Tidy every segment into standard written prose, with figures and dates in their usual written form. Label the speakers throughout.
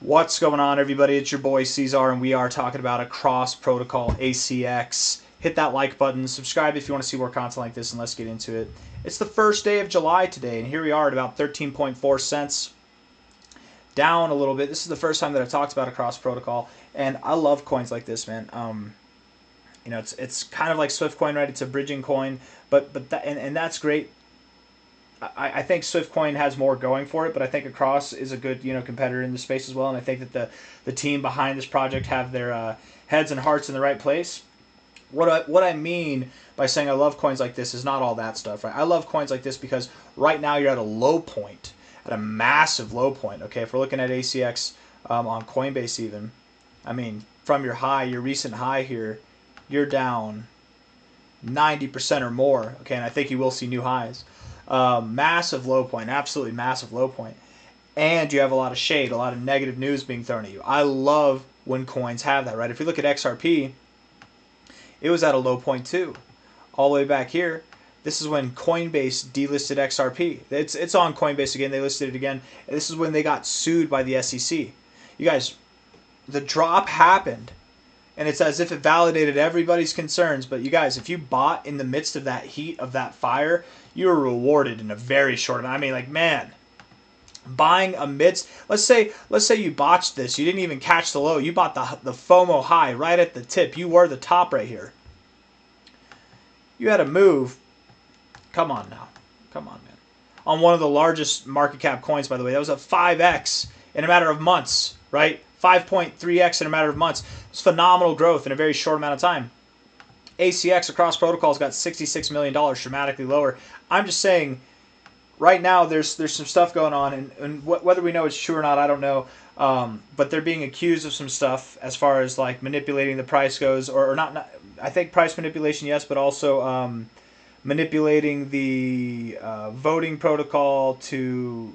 Speaker 1: What's going on, everybody? It's your boy C-Zar, and we are talking about a cross-protocol ACX. Hit that like button, subscribe if you want to see more content like this, and let's get into it. It's the first day of July today, and here we are at about 13.4 cents. Down a little bit. This is the first time that I've talked about a cross-protocol, and I love coins like this, man. You know, it's kind of like Swift coin, right? It's a bridging coin, but that's great. I think Swift Coin has more going for it, but I think Across is a good competitor in the space as well, and I think that the team behind this project have their heads and hearts in the right place. What I mean by saying I love coins like this is not all that stuff, right? I love coins like this because right now you're at a low point, at a massive low point. Okay, if we're looking at ACX on Coinbase, even, I mean, from your high, your recent high here, you're down 90% or more. Okay, and I think you will see new highs. Massive low point, absolutely massive low point. And you have a lot of shade, a lot of negative news being thrown at you. I love when coins have that, right? If you look at XRP, it was at a low point too. All the way back here, this is when Coinbase delisted XRP. It's on Coinbase again, they listed it again. And this is when they got sued by the SEC. You guys, the drop happened, and it's as if it validated everybody's concerns. But you guys, if you bought in the midst of that heat of that fire, you were rewarded in a very short amount. I mean, like, man, buying amidst, let's say you botched this. You didn't even catch the low. You bought the FOMO high right at the tip. You were the top right here. You had a move. Come on now. Come on, man. On one of the largest market cap coins, by the way. That was a 5x in a matter of months, right? 5.3x in a matter of months. It's phenomenal growth in a very short amount of time. ACX across protocols got $66 million, dramatically lower. I'm just saying, right now there's some stuff going on, and whether we know it's true or not, I don't know. But they're being accused of some stuff as far as like manipulating the price goes, or not. I think price manipulation, yes, but also manipulating the voting protocol to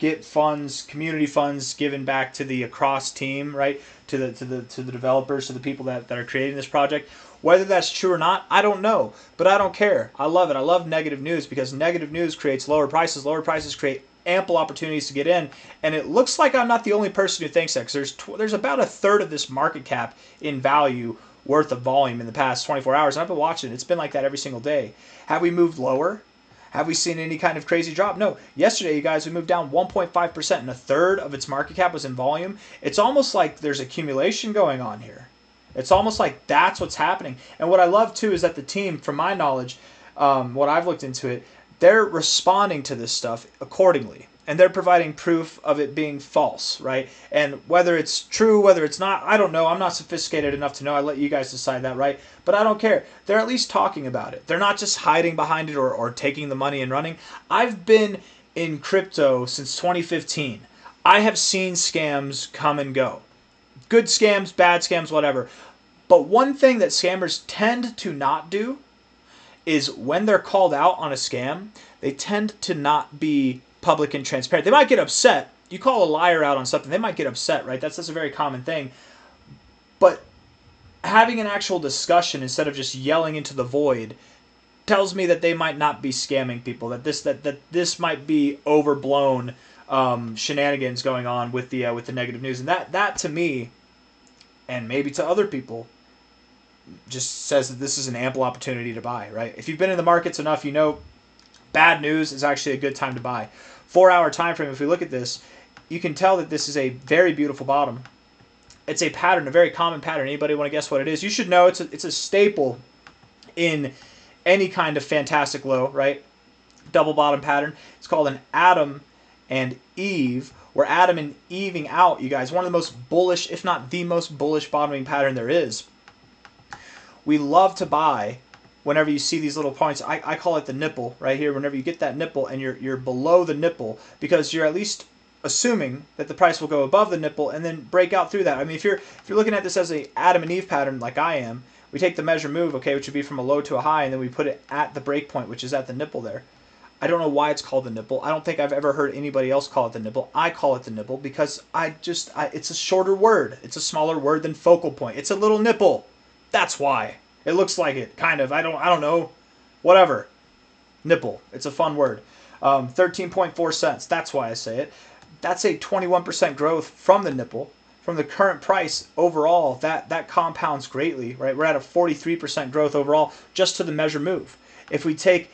Speaker 1: get funds, community funds, given back to the Across team, right? To the developers, to the people that are creating this project. Whether that's true or not, I don't know, but I don't care. I love it. I love negative news because negative news creates lower prices. Lower prices create ample opportunities to get in, and it looks like I'm not the only person who thinks that, because there's about a third of this market cap in value worth of volume in the past 24 hours, and I've been watching it. It's been like that every single day. Have we moved lower? Have we seen any kind of crazy drop? No. Yesterday, you guys, we moved down 1.5%, and a third of its market cap was in volume. It's almost like there's accumulation going on here. It's almost like that's what's happening. And what I love, too, is that the team, from my knowledge, what I've looked into it, they're responding to this stuff accordingly. And they're providing proof of it being false, right? And whether it's true, whether it's not, I don't know. I'm not sophisticated enough to know. I let you guys decide that, right? But I don't care. They're at least talking about it. They're not just hiding behind it or taking the money and running. I've been in crypto since 2015. I have seen scams come and go. Good scams, bad scams, whatever. But one thing that scammers tend to not do is when they're called out on a scam, they tend to not be public and transparent. They might get upset. You call a liar out on something, they might get upset, right? That's a very common thing. But having an actual discussion instead of just yelling into the void tells me that they might not be scamming people. That this might be overblown shenanigans going on with the negative news, and that to me, and maybe to other people, just says that this is an ample opportunity to buy, right? If you've been in the markets enough, you know bad news is actually a good time to buy. 4-hour time frame, if we look at this, you can tell that this is a very beautiful bottom. It's a pattern, a very common pattern. Anybody want to guess what it is? You should know it's a staple in any kind of fantastic low, right? Double bottom pattern. It's called an Adam and Eve. We're Adam and Eving out, you guys. One of the most bullish, if not the most bullish bottoming pattern there is. We love to buy whenever you see these little points. I call it the nipple right here. Whenever you get that nipple and you're below the nipple, because you're at least assuming that the price will go above the nipple and then break out through that. I mean, if you're looking at this as a Adam and Eve pattern like I am, we take the measure move, okay, which would be from a low to a high, and then we put it at the break point, which is at the nipple there. I don't know why it's called the nipple. I don't think I've ever heard anybody else call it the nipple. I call it the nipple because it's a shorter word. It's a smaller word than focal point. It's a little nipple. That's why. It looks like it, kind of. I don't know. Whatever. Nipple. It's a fun word. 13.4 cents. That's why I say it. That's a 21% growth from the nipple. From the current price overall, that compounds greatly, right? We're at a 43% growth overall just to the measure move. If we take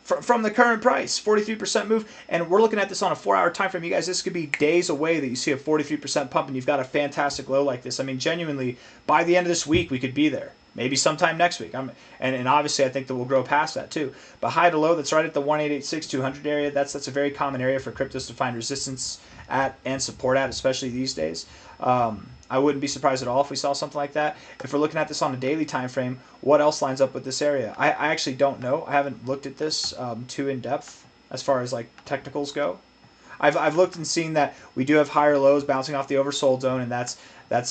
Speaker 1: from the current price, 43% move, and we're looking at this on a 4-hour time frame, you guys, this could be days away that you see a 43% pump and you've got a fantastic low like this. I mean, genuinely, by the end of this week, we could be there. Maybe sometime next week. And obviously, I think that we'll grow past that too. But high to low, that's right at the 1886200 area. That's a very common area for cryptos to find resistance at and support at, especially these days. I wouldn't be surprised at all if we saw something like that. If we're looking at this on a daily time frame, what else lines up with this area? I actually don't know. I haven't looked at this too in depth as far as like technicals go. I've looked and seen that we do have higher lows bouncing off the oversold zone, and that's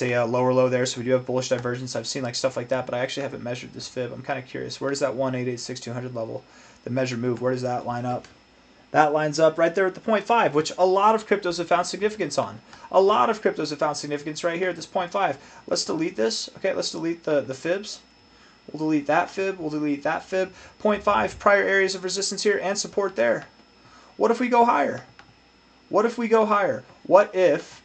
Speaker 1: a lower low there, so we do have bullish divergence. I've seen like stuff like that, but I actually haven't measured this fib. I'm kind of curious. Where does that 1886200 level, the measure move, where does that line up? That lines up right there at the 0.5, which a lot of cryptos have found significance on. A lot of cryptos have found significance right here at this 0.5. Let's delete this. Okay, let's delete the fibs. We'll delete that fib. We'll delete that fib. 0.5, prior areas of resistance here and support there. What if we go higher? What if we go higher? What if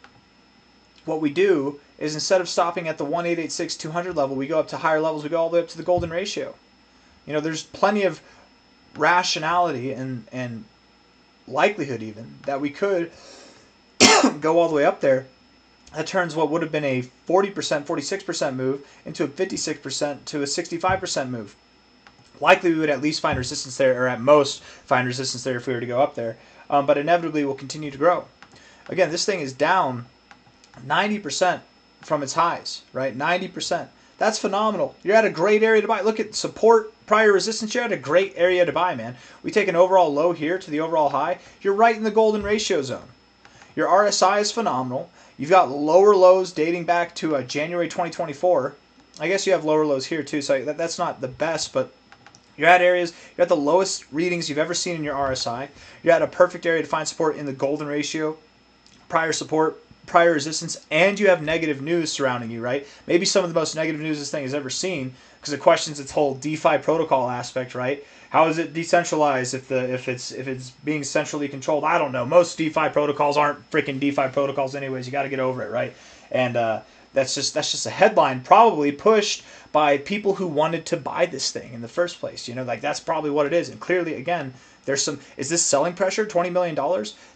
Speaker 1: what we do is instead of stopping at the 1886200 level, we go up to higher levels, we go all the way up to the golden ratio? You know, there's plenty of rationality and likelihood even that we could go all the way up there. That turns what would have been a 40%, 46% move into a 56% to a 65% move. Likely we would at least find resistance there, or at most find resistance there if we were to go up there. But inevitably will continue to grow. Again, this thing is down 90% from its highs, right? 90%. That's phenomenal. You're at a great area to buy. Look at support, prior resistance. You're at a great area to buy, man. We take an overall low here to the overall high. You're right in the golden ratio zone. Your RSI is phenomenal. You've got lower lows dating back to January 2024. I guess you have lower lows here too, so that's not the best, but you're at areas, you're at the lowest readings you've ever seen in your RSI. You're at a perfect area to find support in the golden ratio, prior support, prior resistance, and you have negative news surrounding you, right? Maybe some of the most negative news this thing has ever seen, because it questions its whole DeFi protocol aspect, right? How is it decentralized if it's being centrally controlled? I don't know. Most DeFi protocols aren't freaking DeFi protocols anyways. You got to get over it, right? And that's just a headline probably pushed by people who wanted to buy this thing in the first place. You know, like that's probably what it is. And clearly, again, there's some. Is this selling pressure? $20 million?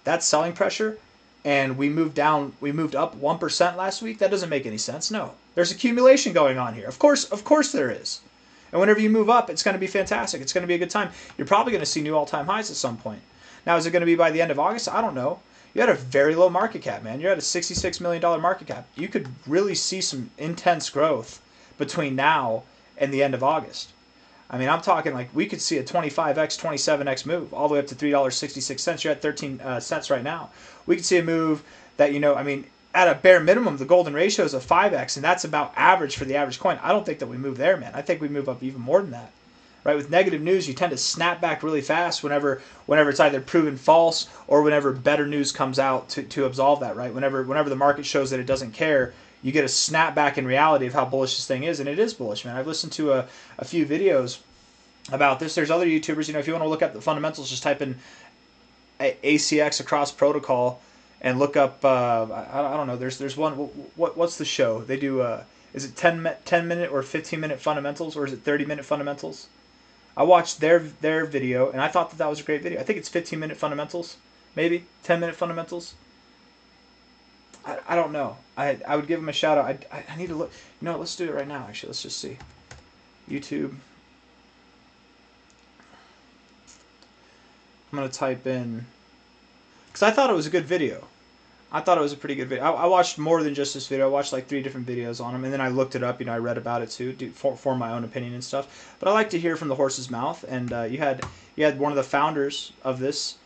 Speaker 1: That's selling pressure. And we moved up 1% last week. That doesn't make any sense. No, there's accumulation going on here. Of course there is. And whenever you move up, it's going to be fantastic. It's going to be a good time. You're probably going to see new all-time highs at some point. Now, is it going to be by the end of August? I don't know. You had a very low market cap, man. You're at a $66 million market cap. You could really see some intense growth between now and the end of August. I mean, I'm talking like we could see a 25x, 27x move all the way up to $3.66. You're at 13 cents right now. We could see a move that, I mean, at a bare minimum, the golden ratio is a 5x, and that's about average for the average coin. I don't think that we move there, man. I think we move up even more than that. Right? With negative news, you tend to snap back really fast whenever it's either proven false or whenever better news comes out to absolve that, right? Whenever the market shows that it doesn't care, you get a snapback in reality of how bullish this thing is, and it is bullish, man. I've listened to a few videos about this. There's other YouTubers, if you want to look at the fundamentals, just type in ACX across protocol and look up, I don't know, there's one, what's the show? They do, is it 10-minute or 15-minute fundamentals, or is it 30-minute fundamentals? I watched their video, and I thought that was a great video. I think it's 15-minute fundamentals, maybe 10-minute fundamentals. I don't know. I would give them a shout out. I need to look. Let's do it right now. Actually, let's just see. YouTube. I'm gonna type in, because I thought it was a good video. I thought it was a pretty good video. I watched more than just this video. I watched like 3 different videos on them, and then I looked it up. I read about it too, to form my own opinion and stuff. But I like to hear from the horse's mouth, and you had one of the founders of this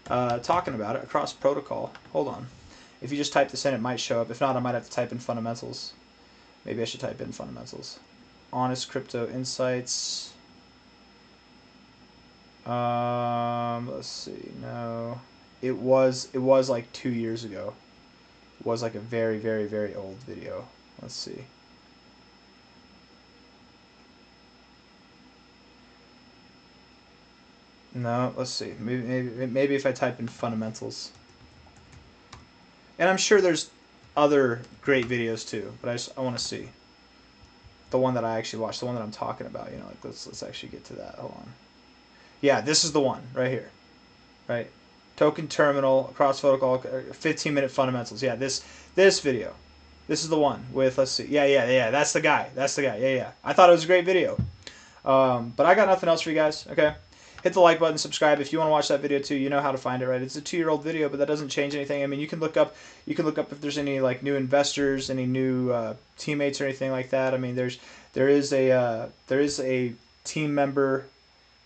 Speaker 1: talking about it across protocol. Hold on, if you just type this in, it might show up. If not, I might have to type in fundamentals. Maybe I should type in fundamentals. Honest Crypto Insights. Let's see. No. It was like 2 years ago. It was like a very, very, very old video. Let's see. No, let's see. Maybe if I type in fundamentals. And I'm sure there's other great videos too, but I want to see the one that I actually watched, the one that I'm talking about. You know, like let's actually get to that. Hold on. Yeah, this is the one right here, right? Token terminal across protocol, 15-minute fundamentals. Yeah, this video. This is the one with, let's see. Yeah. That's the guy. That's the guy. Yeah. I thought it was a great video. But I got nothing else for you guys. Okay. Hit the like button, subscribe if you want to watch that video too. You know how to find it, right? It's a 2-year-old video, but that doesn't change anything. I mean, you can look up if there's any like new investors, any new teammates or anything like that. I mean, there is a team member.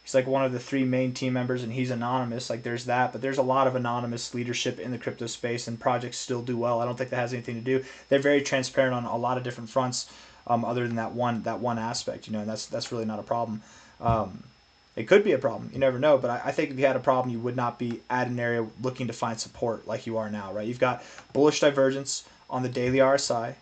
Speaker 1: He's like one of the 3 main team members, and he's anonymous. Like there's that, but there's a lot of anonymous leadership in the crypto space, and projects still do well. I don't think that has anything to do. They're very transparent on a lot of different fronts, other than that one aspect, you know. And that's really not a problem. It could be a problem. You never know. But I think if you had a problem, you would not be at an area looking to find support like you are now, right? You've got bullish divergence on the daily RSI.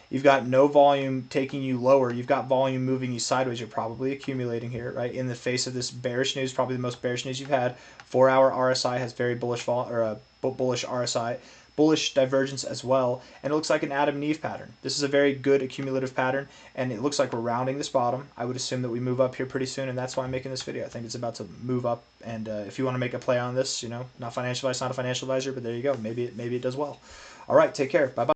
Speaker 1: You've got no volume taking you lower. You've got volume moving you sideways. You're probably accumulating here, right? In the face of this bearish news, probably the most bearish news you've had. 4-hour RSI has very bullish bullish RSI, bullish divergence as well, and it looks like an Adam and Eve pattern. This is a very good accumulative pattern, and it looks like we're rounding this bottom. I would assume that we move up here pretty soon, and that's why I'm making this video. I think it's about to move up, and if you want to make a play on this, you know, not financial advice, not a financial advisor, but there you go. Maybe it does well. All right, take care. Bye bye.